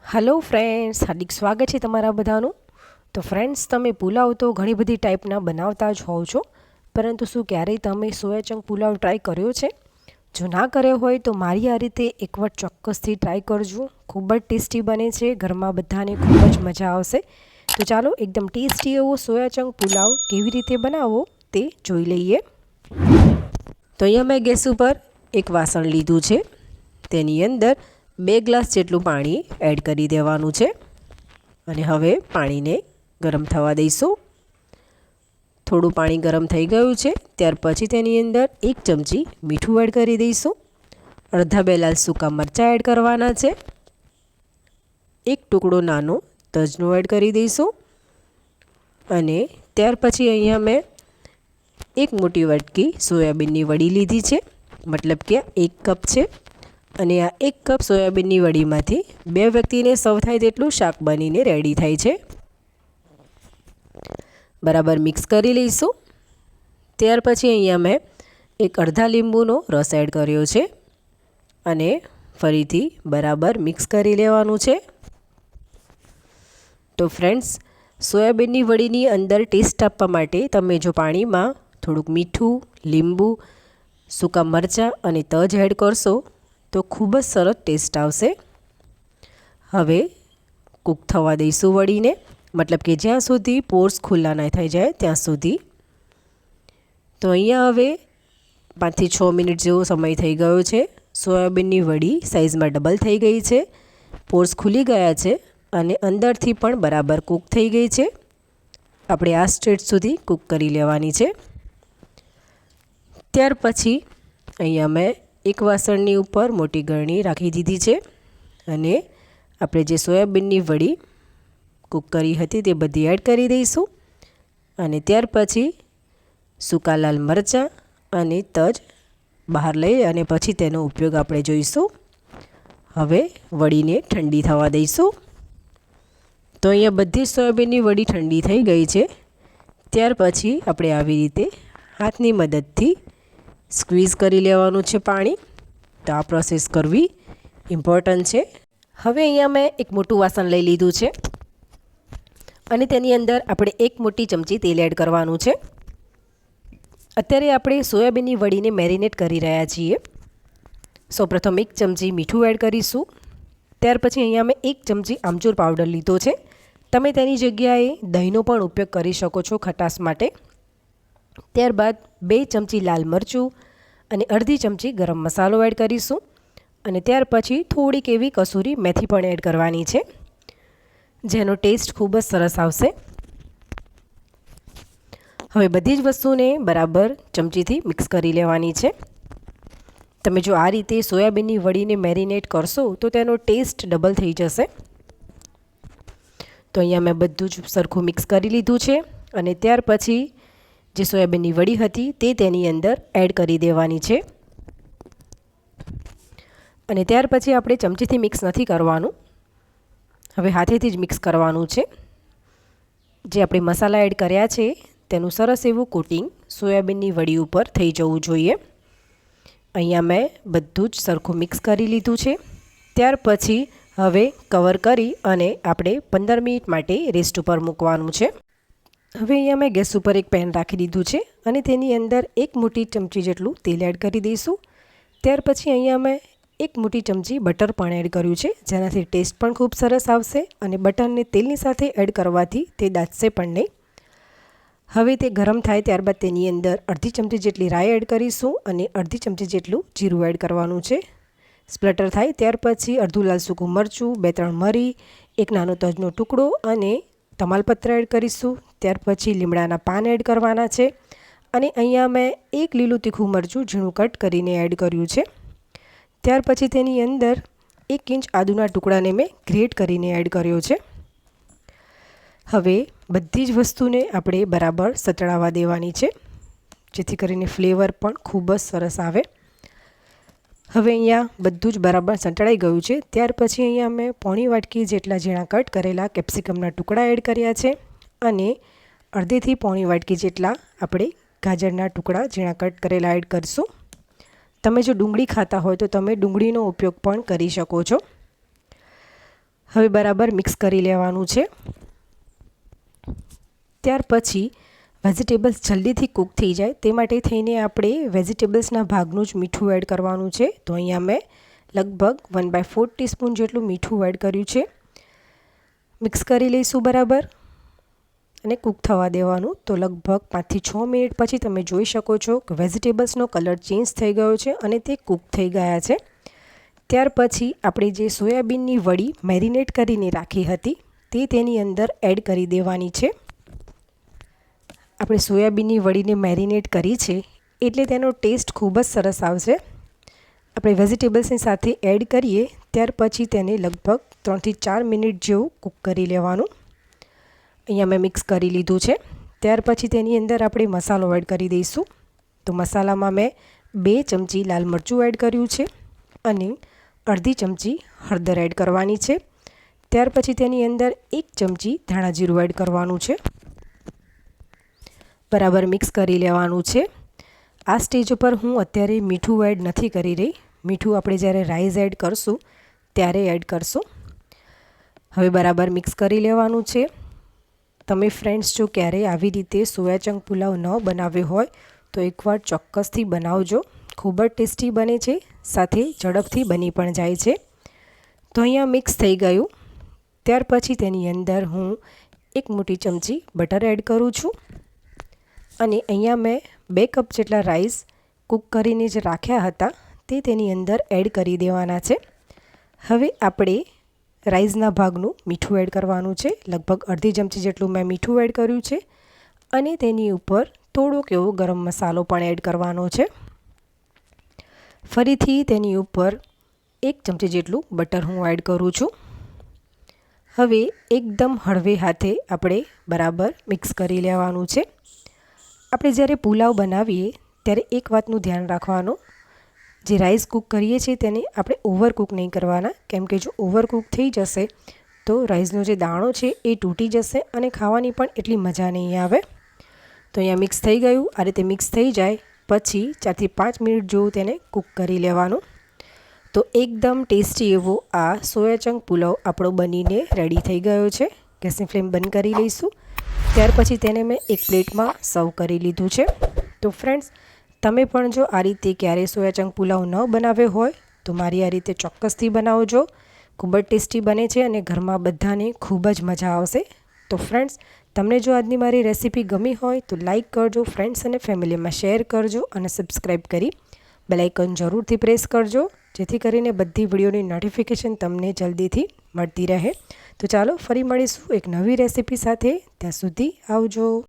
Hello friends, હાર્દિક સ્વાગત છે તમારા બધાનું। તો ફ્રેન્ડ્સ, તમે પુલાવ તો ઘણી બધી ટાઈપના બનાવતા જ હોવ છો, પરંતુ શું ક્યારેય તમે સોયા ચંક પુલાવ ટ્રાય કર્યો છે? જો ના કર્યો હોય તો મારી આ રીતે એકવાર ચોક્કસથી ટ્રાય કરજો। ખૂબ જ ટેસ્ટી બને છે, ઘરમાં બધાને ખૂબ જ મજા આવશે। તો ચાલો એકદમ ટેસ્ટી એવો સોયા ચંક પુલાવ કેવી રીતે બનાવવો તે જોઈ લઈએ। તો અહીંયા મેં ગેસ ઉપર એક વાસણ લીધું છે, તેની અંદર 2 ગ્લાસ જેટલું પાણી એડ કરી દેવાનું છે અને હવે પાણીને ગરમ થવા દઈશું। થોડું પાણી ગરમ થઈ ગયું છે ત્યાર પછી તેની અંદર 1 ચમચી મીઠું એડ કરી દઈશું। અડધા બેલાલ સૂકા મરચાં એડ કરવાના છે। 1 ટુકડો નાનો તજનો એડ કરી દઈશું અને ત્યાર પછી અહીંયા મેં 1 મોટી વાટકી સોયાબીનની વડી લીધી છે, મતલબ કે 1 કપ છે અને આ 1 કપ સોયાબીનની વડીમાંથી 2 વ્યક્તિને સર્વ થાય તેટલું શાક બનીને રેડી થાય છે। બરાબર મિક્સ કરી લઈશું। ત્યાર પછી અહીંયા મેં 1 અડધા લીંબુનો રસ એડ કર્યો છે અને ફરીથી બરાબર મિક્સ કરી લેવાનું છે। તો ફ્રેન્ડ્સ, સોયાબીનની વડીની અંદર ટેસ્ટ આપવા માટે તમે જો પાણીમાં થોડુંક મીઠું, લીંબુ, સૂકા મરચાં અને તજ એડ કરશો તો ખૂબ જ સરસ ટેસ્ટ આવશે। હવે કૂક થવા દઈશું વડીને, મતલબ કે જ્યાં સુધી પોર્સ ખુલ્લા ન થઈ જાય ત્યાં સુધી। તો અહીંયા હવે 5 થી 6 મિનિટ જેવો સમય થઈ ગયો છે। સોયાબીનની વડી સાઇઝમાં ડબલ થઈ ગઈ છે, પોર્સ ખુલી ગયા છે અને અંદરથી પણ બરાબર કૂક થઈ ગઈ છે। આપણે આ સ્ટેજ સુધી કૂક કરી લેવાની છે। ત્યાર પછી અહીંયા મેં એક વાસણની ઉપર મોટી ગરણી રાખી દીધી છે અને આપણે જે સોયાબીનની વડી કૂક કરી હતી તે બધી એડ કરી દઈશું અને ત્યાર પછી સૂકા લાલ મરચાં અને તજ બહાર લઈ અને પછી તેનો ઉપયોગ આપણે જોઈશું। હવે વડીને ઠંડી થવા દઈશું। તો અહીંયા બધી સોયાબીનની વડી ઠંડી થઈ ગઈ છે। ત્યાર પછી આપણે આવી રીતે હાથની મદદથી સ્ક્વીઝ કરી લેવાનું છે પાણી। તો આ પ્રોસેસ કરવી ઇમ્પોર્ટન્ટ છે। હવે અહીંયા મેં એક મોટું વાસણ લઈ લીધું છે અને તેની અંદર આપણે 1 મોટી ચમચી તેલ એડ કરવાનું છે। અત્યારે આપણે સોયાબીનની વડીને મેરિનેટ કરી રહ્યા છીએ। સૌપ્રથમ 1 ચમચી મીઠું એડ કરીશું। ત્યાર પછી અહીંયા મેં 1 ચમચી આમચૂર પાવડર લીધો છે। તમે તેની જગ્યાએ દહીંનો પણ ઉપયોગ કરી શકો છો ખટાશ માટે। ત્યારબાદ 2 ચમચી લાલ મરચું અને અડધી ચમચી ગરમ મસાલો એડ કરીશું અને ત્યાર પછી થોડીક એવી કસૂરી મેથી પણ એડ કરવાની છે, જેનો ટેસ્ટ ખૂબ જ સરસ આવશે। હવે બધી જ વસ્તુને બરાબર ચમચીથી મિક્સ કરી લેવાની છે। તમે જો આ રીતે સોયાબીનની વડીને મેરિનેટ કરશો તો તેનો ટેસ્ટ ડબલ થઈ જશે। તો અહીંયા મેં બધું જ સરખું મિક્સ કરી લીધું છે અને ત્યાર પછી જે સોયાબીનની વડી હતી તે તેની અંદર એડ કરી દેવાની છે અને ત્યાર પછી આપણે ચમચીથી મિક્સ નથી કરવાનું, હવે હાથેથી જ મિક્સ કરવાનું છે। જે આપણે મસાલા એડ કર્યા છે તેનું સરસ એવું કોટિંગ સોયાબીનની વડી ઉપર થઈ જવું જોઈએ। અહીંયા મેં બધું જ સરખું મિક્સ કરી લીધું છે। ત્યાર પછી હવે કવર કરી અને આપણે 15 મિનિટ માટે રેસ્ટ ઉપર મૂકવાનું છે। હવે અહીંયા મેં ગેસ ઉપર એક પેન રાખી દીધું છે અને તેની અંદર 1 મોટી ચમચી જેટલું તેલ એડ કરી દઈશું। ત્યાર પછી અહીંયા મેં 1 મોટી ચમચી બટર પણ એડ કર્યું છે, જેનાથી ટેસ્ટ પણ ખૂબ સરસ આવશે અને બટરને તેલની સાથે એડ કરવાથી તે દાઝશે પણ નહીં। હવે તે ગરમ થાય ત્યારબાદ તેની અંદર અડધી ચમચી જેટલી રાઈ એડ કરીશું અને અડધી ચમચી જેટલું જીરું એડ કરવાનું છે। સ્પ્લટર થાય ત્યાર પછી અડધું લાલ સૂકું મરચું, 2-3 મરી, 1 નાનો તજનો ટુકડો અને તમાલપત્ર એડ કરીશું। ત્યાર પછી લીમડાના પાન એડ કરવાના છે અને અહીંયા મેં 1 લીલું તીખું મરચું ઝીણું કટ કરીને એડ કર્યું છે। ત્યાર પછી તેની અંદર 1 ઇંચ આદુના ટુકડાને મેં ગ્રેટ કરીને એડ કર્યો છે। હવે બધી જ વસ્તુને આપણે બરાબર સતળાવા દેવાની છે, જેથી કરીને ફ્લેવર પણ ખૂબ જ સરસ આવે। હવે અહીંયા બધું જ બરાબર સંતળાઈ ગયું છે। ત્યાર પછી અહીંયા મેં પોણી વાટકી જેટલા ઝીણા કટ કરેલા કેપ્સિકમના ટુકડા એડ કર્યા છે અને અડધીથી પોણી વાટકી જેટલા આપણે ગાજરના ટુકડા ઝીણા કટ કરેલા એડ કરીશું। તમે જો ડુંગળી ખાતા હોય તો તમે ડુંગળીનો ઉપયોગ પણ કરી શકો છો। હવે બરાબર મિક્સ કરી લેવાનું છે. ત્યાર પછી વેજીટેબલ્સ જલ્દીથી કૂક થઈ જાય તે માટે થઈને આપણે વેજીટેબલ્સના ભાગનું જ મીઠું એડ કરવાનું છે. તો અહીંયા મેં લગભગ 1/4 ટીસ્પૂન જેટલું મીઠું એડ કર્યું છે. મિક્સ કરી લઈશું બરાબર અને કૂક થવા દેવાનું. તો લગભગ 5 થી 6 મિનિટ પછી તમે જોઈ શકો છો કે વેજીટેબલ્સનો કલર ચેન્જ થઈ ગયો છે અને તે કૂક થઈ ગયા છે. ત્યાર પછી આપણે જે સોયાબીનની વડી મેરિનેટ કરીને રાખી હતી તે તેની અંદર એડ કરી દેવાની છે. આપણે સોયાબીનની વડીને મેરિનેટ કરી છે એટલે તેનો ટેસ્ટ ખૂબ જ સરસ આવશે. આપણે વેજીટેબલ્સની સાથે એડ કરીએ ત્યાર પછી તેને લગભગ 3 થી 4 મિનિટ જેવું કૂક કરી લેવાનું. અહીંયા મેં મિક્સ કરી લીધું છે. ત્યાર પછી તેની અંદર આપણે મસાલો એડ કરી દઈશું. તો મસાલામાં મેં 2 ચમચી લાલ મરચું એડ કર્યું છે અને અડધી ચમચી હળદર એડ કરવાની છે. ત્યાર પછી તેની અંદર 1 ચમચી ધાણા જીરું એડ કરવાનું છે. બરાબર મિક્સ કરી લેવાનું છે. આ સ્ટેજ ઉપર હું અત્યારે મીઠું એડ નથી કરી રહી. મીઠું આપણે જ્યારે રાઈસ એડ કરશું ત્યારે એડ કરશું. હવે બરાબર મિક્સ કરી લેવાનું છે. તમે ફ્રેન્ડ્સ જો ક્યારેય આવી રીતે સોયા ચંક પુલાવ ન બનાવ્યો હોય તો એકવાર ચોક્કસથી બનાવજો. ખૂબ જ ટેસ્ટી બને છે, સાથે ઝડપથી બની પણ જાય છે. તો અહીંયા મિક્સ થઈ ગયું. ત્યાર પછી તેની અંદર હું 1 મોટી ચમચી બટર એડ કરું છું અને અહીંયા મેં 2 કપ જેટલા રાઈસ કૂક કરીને જે રાખ્યા હતા તે તેની અંદર એડ કરી દેવાના છે. હવે આપણે રાઈસના ભાગનું મીઠું એડ કરવાનું છે. લગભગ અડધી ચમચી જેટલું મેં મીઠું એડ કર્યું છે અને તેની ઉપર થોડોક એવો ગરમ મસાલો પણ એડ કરવાનો છે. ફરીથી તેની ઉપર 1 ચમચી જેટલું બટર હું એડ કરું છું. હવે એકદમ હળવે હાથે આપણે બરાબર મિક્સ કરી લેવાનું છે. આપણે જ્યારે પુલાવ બનાવીએ ત્યારે એક વાતનું ધ્યાન રાખવાનું, જે રાઈસ કૂક કરીએ છીએ તેને આપણે ઓવરકૂક નહીં કરવાના, કેમ કે જો ઓવરકૂક થઈ જશે તો રાઈસનો જે દાણો છે એ તૂટી જશે અને ખાવાની પણ એટલી મજા નહીં આવે. તો અહીંયા મિક્સ થઈ ગયું. આ રીતે મિક્સ થઈ જાય પછી 4 થી 5 મિનિટ જેવું તેને કૂક કરી લેવાનું. તો એકદમ ટેસ્ટી એવો આ સોયા ચંક પુલાવ આપણો બનીને રેડી થઈ ગયો છે. ગેસની ફ્લેમ બંધ કરી લઈશું. ત્યાર પછી તેને મેં એક પ્લેટમાં સર્વ કરી લીધું છે. તો ફ્રેન્ડ્સ, તમે પણ જો આ રીતે ક્યારેય સોયા ચંક પુલાવ ન બનાવ્યો હોય તો મારી આ રીતે ચોક્કસથી બનાવજો. ખૂબ જ ટેસ્ટી બને છે અને ઘરમાં બધાને ખૂબ જ મજા આવશે. તો ફ્રેન્ડ્સ, તમને જો આજની મારી રેસીપી ગમી હોય તો લાઈક કરજો, ફ્રેન્ડ્સ અને ફેમિલીમાં શેર કરજો અને સબસ્ક્રાઈબ કરી બેલ આઇકન જરૂરથી પ્રેસ કરજો, જેથી કરીને બધી વિડીયોની નોટિફિકેશન તમને જલ્દીથી મળતી રહે. તો ચાલો ફરી મળીશું એક નવી રેસીપી સાથે. ત્યાં સુધી આવજો.